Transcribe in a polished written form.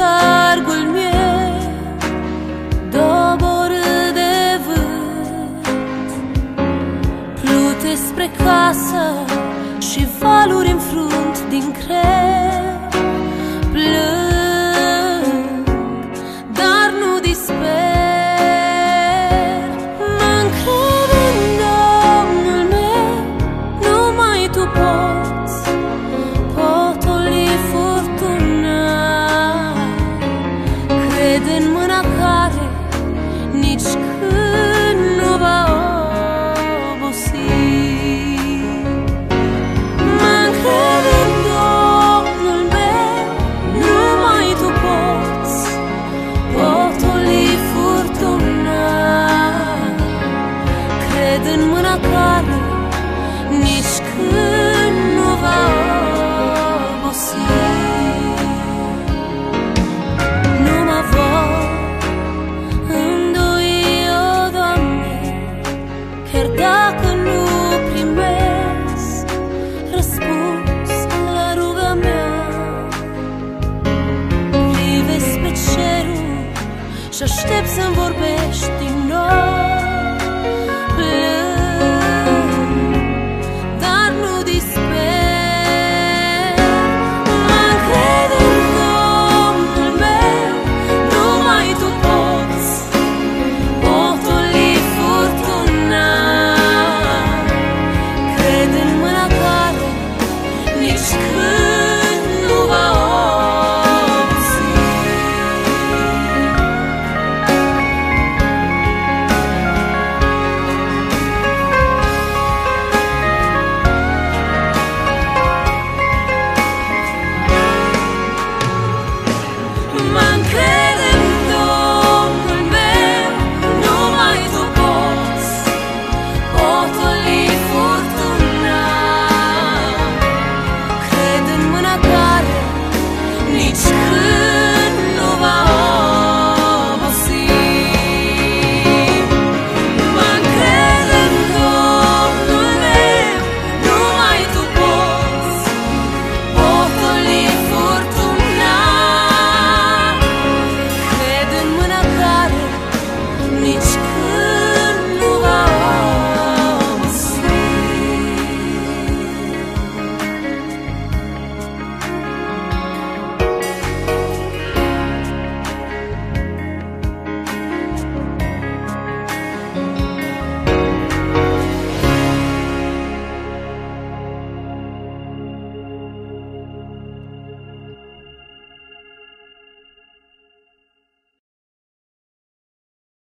letargul meu doborât de vânt, plute spre casă și valuri în frunt din creu. Plâng, dar nu disper, mă-ncred în Domnul meu, numai Tu poți potoli furtuna. Cred în mâna care nici când nu va obosi. Mă-ncred în Domnul meu, numai Tu poți potoli furtuna. Cred în mâna care nici când nu va obosi. Nu mă voi îndoi, o Doamne, chiar dacă nu primesc răspuns la ruga mea. Privesc spre cerul și aștept să-mi vorbești din